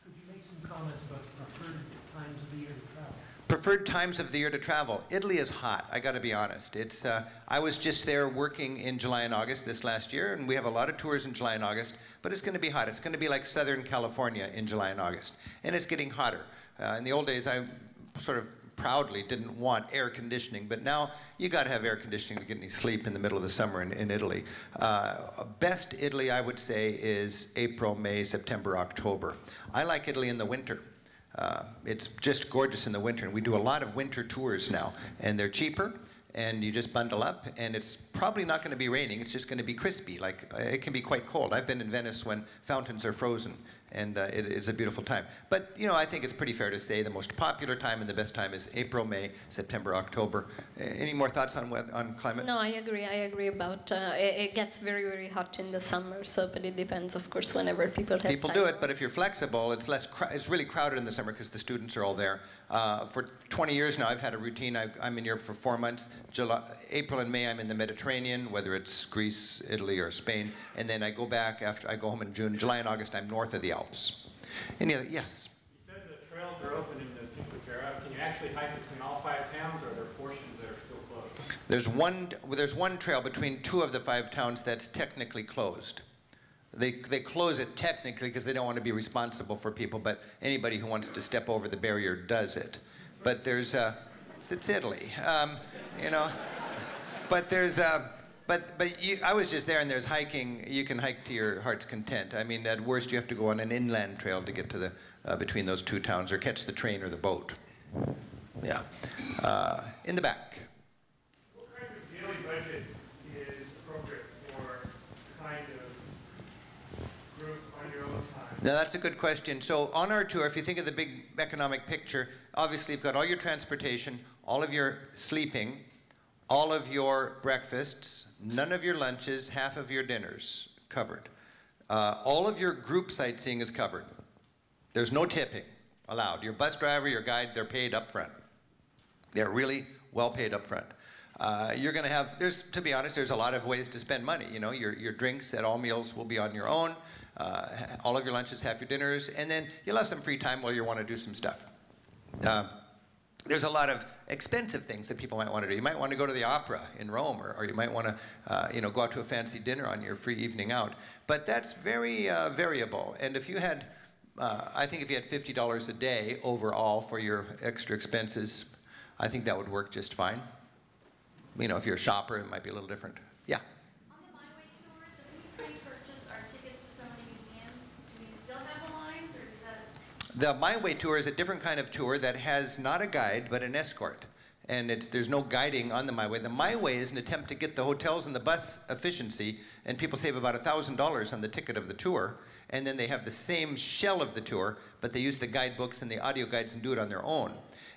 Could you make some comments about preferred times of the year to travel? Preferred times of the year to travel. Italy is hot, I gotta be honest. It's, I was just there working in July and August this last year, and we have a lot of tours in July and August, but it's gonna be hot. It's gonna be like Southern California in July and August, and it's getting hotter. In the old days, I sort of proudly didn't want air conditioning, but now you gotta have air conditioning to get any sleep in the middle of the summer in Italy. Best Italy, I would say, is April, May, September, October. I like Italy in the winter. It's just gorgeous in the winter, and we do a lot of winter tours now, and they're cheaper, and you just bundle up, and it's probably not going to be raining, it's just going to be crispy, like it can be quite cold. I've been in Venice when fountains are frozen, And it's a beautiful time. But, you know, I think it's pretty fair to say the most popular time and the best time is April, May, September, October. Any more thoughts on climate? No, I agree about it gets very, very hot in the summer, so, but it depends, of course, whenever people have People time. do it, but if you're flexible, it's it's really crowded in the summer because the students are all there. For 20 years now, I've had a routine. I'm in Europe for 4 months. April and May, I'm in the Mediterranean, whether it's Greece, Italy, or Spain. And then I go back after I go home in June. July and August, I'm north of the Alps. Any other? Yes? You said the trails are open in the Cinque Terre. Can you actually hike between all 5 towns, or are there portions that are still closed? There's one trail between 2 of the 5 towns that's technically closed. They close it technically because they don't want to be responsible for people, but anybody who wants to step over the barrier does it. But there's it's Italy, you know. But there's I was just there, and there's hiking. You can hike to your heart's content. I mean, at worst, you have to go on an inland trail to get to the between those 2 towns, or catch the train or the boat. Yeah. In the back. What kind of daily budget is appropriate for the kind of group on your own time? Now, that's a good question. So on our tour, if you think of the big economic picture, obviously you've got all your transportation, all of your sleeping, all of your breakfasts, none of your lunches, half of your dinners covered. All of your group sightseeing is covered. There's no tipping allowed. Your bus driver, your guide, they're paid up front. They're really well paid up front. You're going to have, to be honest, there's a lot of ways to spend money. You know, your drinks at all meals will be on your own. All of your lunches, half your dinners, and then you'll have some free time while you want to do some stuff. There's a lot of expensive things that people might want to do. You might want to go to the opera in Rome, or you might want to, you know, go out to a fancy dinner on your free evening out. But that's very variable. And if you had, I think if you had $50 a day overall for your extra expenses, I think that would work just fine. You know, if you're a shopper, it might be a little different. Yeah. On the My Way tours, if we pre-purchase our tickets for some of the museums, do we still have the lines, or does that? The My Way tour is a different kind of tour that has not a guide, but an escort. And there's no guiding on the My Way. The My Way is an attempt to get the hotels and the bus efficiency, and people save about $1,000 on the ticket of the tour, and then they have the same shell of the tour, but they use the guidebooks and the audio guides and do it on their own.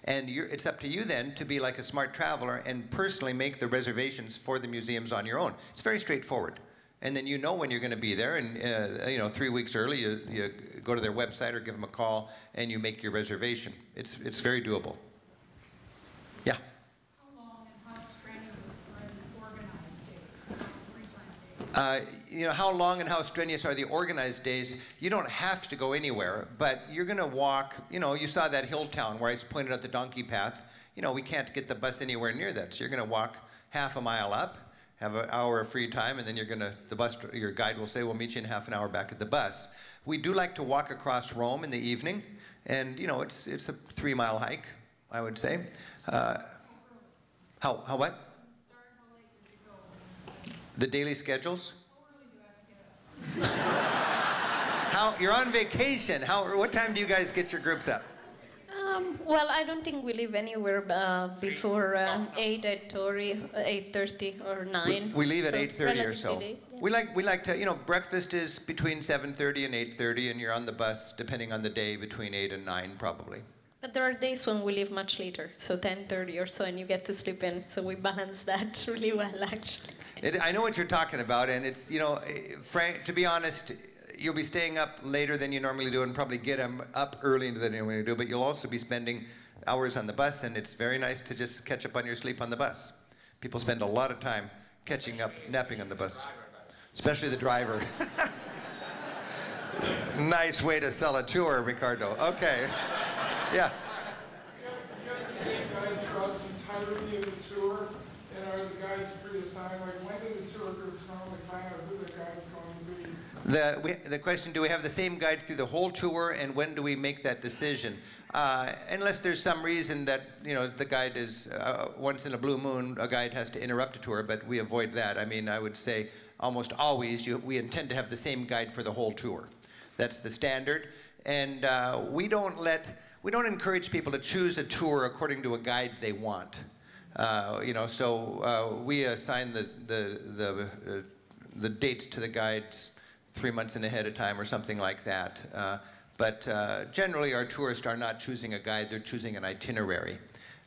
And it's up to you then to be like a smart traveler and personally make the reservations for the museums on your own. It's very straightforward. And then you know when you're going to be there, and you know, 3 weeks early you go to their website or give them a call and you make your reservation. It's very doable. Yeah. How long and how strenuous are the organized days, free-time days? You know, how long and how strenuous are the organized days? You don't have to go anywhere, but you're going to walk. You know, you saw that hill town where I pointed out the donkey path. You know, we can't get the bus anywhere near that, so you're going to walk half a mile up, have an hour of free time, and then you're going to, your guide will say, we'll meet you in half an hour back at the bus. We do like to walk across Rome in the evening, and you know, it's a 3-mile hike, I would say. How what? The daily schedules? You're on vacation. What time do you guys get your groups up? Well, I don't think we leave anywhere before 8 at Tori, 8:30 or 9. We leave at 8:30 or so. Late, yeah. We like to, you know, breakfast is between 7:30 and 8:30, and you're on the bus, depending on the day, between 8 and 9 probably. But there are days when we leave much later, so 10:30 or so, and you get to sleep in. So we balance that really well, actually. I know what you're talking about, and it's, you know, Frank, to be honest, you'll be staying up later than you normally do and probably get up early than you normally do, but you'll also be spending hours on the bus, and it's very nice to just catch up on your sleep on the bus. People spend a lot of time catching up, napping on the bus, especially the driver. Nice way to sell a tour, Ricardo. Okay. Yeah. You have the same guides throughout the entirety of the tour, and are the guides pre-assigned? Like, when do the tour groups normally find out who the guide's going to be? The question, do we have the same guide through the whole tour, and when do we make that decision? Unless there's some reason that, you know, the guide is, once in a blue moon, a guide has to interrupt a tour, but we avoid that. I mean, I would say almost always we intend to have the same guide for the whole tour. That's the standard. And we don't encourage people to choose a tour according to a guide they want. You know, so we assign the dates to the guides 3 months in ahead of time or something like that. But generally, our tourists are not choosing a guide, they're choosing an itinerary.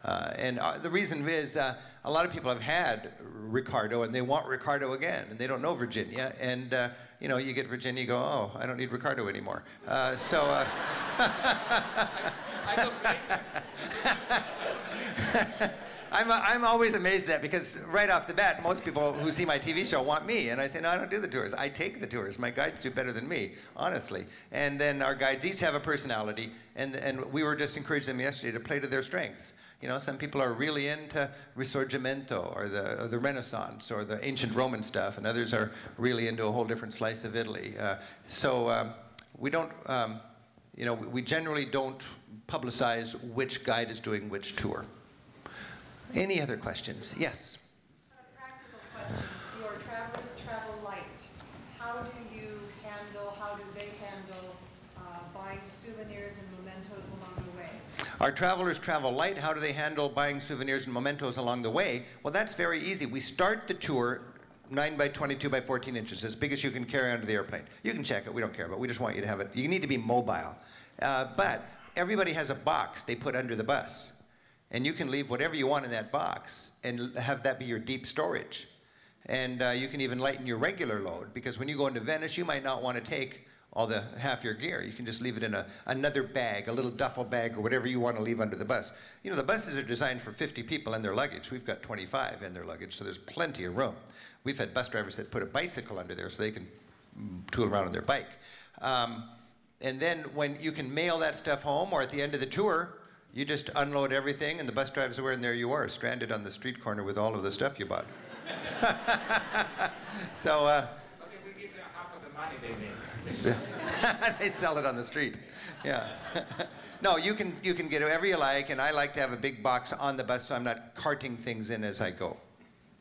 And the reason is a lot of people have had Ricardo and they want Ricardo again, and they don't know Virginia. And you know, you get Virginia, you go, oh, I don't need Ricardo anymore. I I'm always amazed at that, because right off the bat, most people who see my TV show want me, and I say, no, I don't do the tours. I take the tours. My guides do better than me, honestly. And then our guides each have a personality, and we were just encouraging them yesterday to play to their strengths. You know, some people are really into Risorgimento or the Renaissance or the ancient Roman stuff, and others are really into a whole different slice of Italy. We don't, you know, we generally don't publicize which guide is doing which tour. Any other questions? Yes? A practical question. Your travelers travel light. How do they handle buying souvenirs and mementos along the way? Our travelers travel light. How do they handle buying souvenirs and mementos along the way? Well, that's very easy. We start the tour 9 by 22 by 14 inches, as big as you can carry onto the airplane. You can check it. We don't care, but we just want you to have it. You need to be mobile. But everybody has a box they put under the bus. And you can leave whatever you want in that box and have that be your deep storage. And you can even lighten your regular load, because when you go into Venice, you might not want to take all the half your gear. You can just leave it in another bag, a little duffel bag, or whatever you want to leave under the bus. You know, the buses are designed for 50 people and their luggage. We've got 25 in their luggage, so there's plenty of room. We've had bus drivers that put a bicycle under there so they can tool around on their bike. And then when you can mail that stuff home, or at the end of the tour, you just unload everything, and the bus driver's aware, and there you are, stranded on the street corner with all of the stuff you bought. So, Okay, we give them half of the money they make. they sell it on the street. Yeah. No, you can get whatever you like, and I like to have a big box on the bus so I'm not carting things in as I go.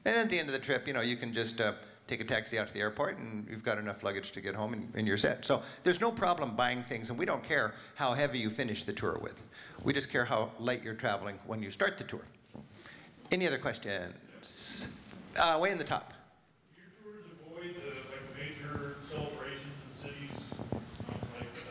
And at the end of the trip, you know, you can just take a taxi out to the airport, and you've got enough luggage to get home, and you're set. So there's no problem buying things, and we don't care how heavy you finish the tour with. We just care how light you're traveling when you start the tour. Any other questions? Way in the top. Do your tours avoid like major celebrations in cities?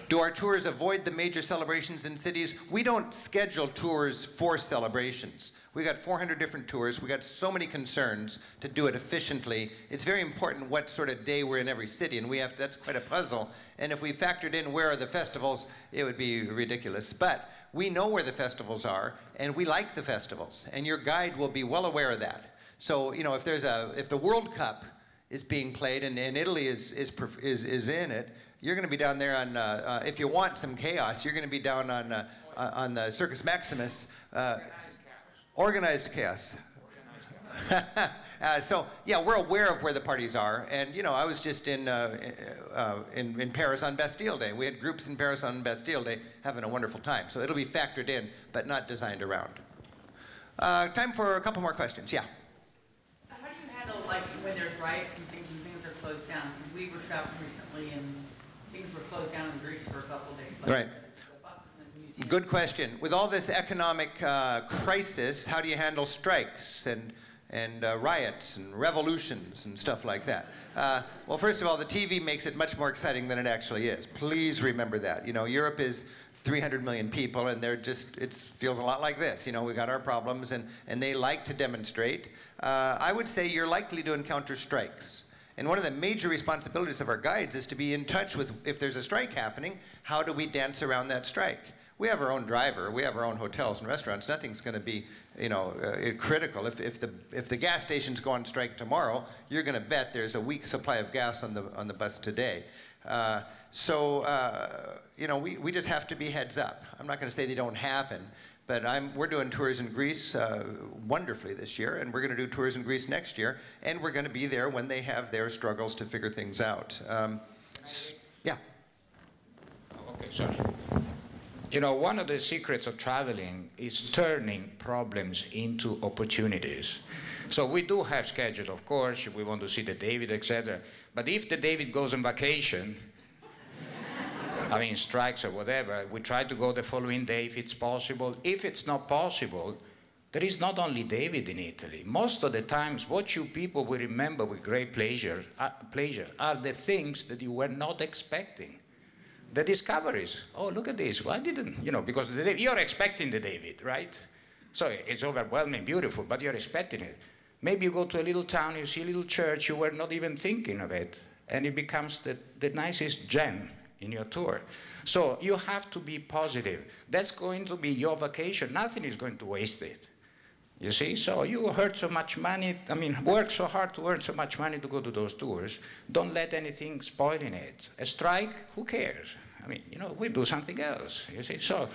Do our tours avoid the major celebrations in cities? We don't schedule tours for celebrations. We got 400 different tours. We got so many concerns to do it efficiently. It's very important what sort of day we're in every city, and that's quite a puzzle. And if we factored in where are the festivals, it would be ridiculous. But we know where the festivals are, and we like the festivals, and your guide will be well aware of that. So, you know, if the World Cup is being played and Italy is in it, you're going to be down there on, if you want some chaos, you're going to be down on the Circus Maximus. Organized chaos. So yeah, we're aware of where the parties are, and you know, I was just in Paris on Bastille Day. We had groups in Paris on Bastille Day having a wonderful time. So it'll be factored in, but not designed around. Time for a couple more questions. Yeah. How do you handle like when there's riots and things are closed down? We were traveling recently and things were closed down in Greece for a couple of days. Like right. Good question. With all this economic crisis, how do you handle strikes and riots and revolutions and stuff like that? Well, first of all, the TV makes it much more exciting than it actually is. Please remember that. You know, Europe is 300 million people, and it feels a lot like this. You know, we got our problems, and they like to demonstrate. I would say you're likely to encounter strikes. And one of the major responsibilities of our guides is to be in touch with, if there's a strike happening, how do we dance around that strike? We have our own driver. We have our own hotels and restaurants. Nothing's going to be, you know, critical. If the gas stations go on strike tomorrow, you're going to bet there's a week's supply of gas on the bus today. You know, we just have to be heads up. I'm not going to say they don't happen, but we're doing tours in Greece wonderfully this year, and we're going to do tours in Greece next year, and we're going to be there when they have their struggles to figure things out. Yeah. Okay, sorry. You know, one of the secrets of traveling is turning problems into opportunities. So we do have schedule, of course. We want to see the David, etc. But if the David goes on vacation, I mean, strikes or whatever, we try to go the following day if it's possible. If it's not possible, There is not only David in Italy. Most of the times, what you people will remember with great pleasure are the things that you were not expecting. The discoveries. Oh, look at this. Why didn't, you know, because you're expecting the David, right? So it's overwhelming, beautiful, but you're expecting it. Maybe you go to a little town, you see a little church, you were not even thinking of it, and it becomes the nicest gem in your tour. So you have to be positive. That's going to be your vacation. Nothing is going to waste it. You see, so you earn so much money, I mean, work so hard to earn so much money to go to those tours. Don't let anything spoil in it. A strike, who cares? I mean, you know, we'll do something else, you see. So,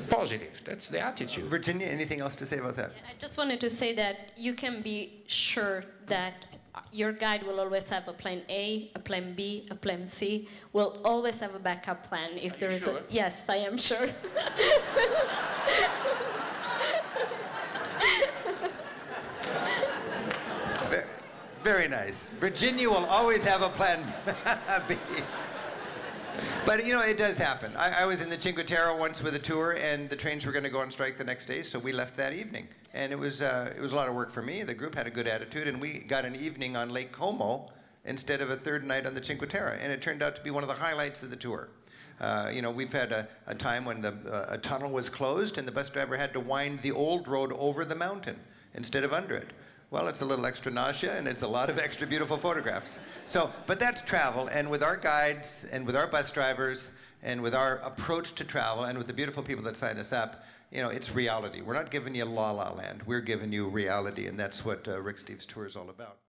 positive, that's the attitude. Virginia, anything else to say about that? I just wanted to say that you can be sure that your guide will always have a plan A, a plan B, a plan C. Will always have a backup plan if there is sure? a... Yes, I am sure. Very nice. Virginia will always have a plan B. But, you know, it does happen. I was in the Cinque Terre once with a tour, and the trains were going to go on strike the next day, so we left that evening. And it was a lot of work for me. The group had a good attitude, and we got an evening on Lake Como instead of a third night on the Cinque Terre, and it turned out to be one of the highlights of the tour. You know, we've had a time when a tunnel was closed, and the bus driver had to wind the old road over the mountain instead of under it. Well, it's a little extra nausea, and it's a lot of extra beautiful photographs. So, but that's travel, and with our guides, and with our bus drivers, and with our approach to travel, and with the beautiful people that sign us up, you know, it's reality. We're not giving you la la land. We're giving you reality, and that's what Rick Steves' tour is all about.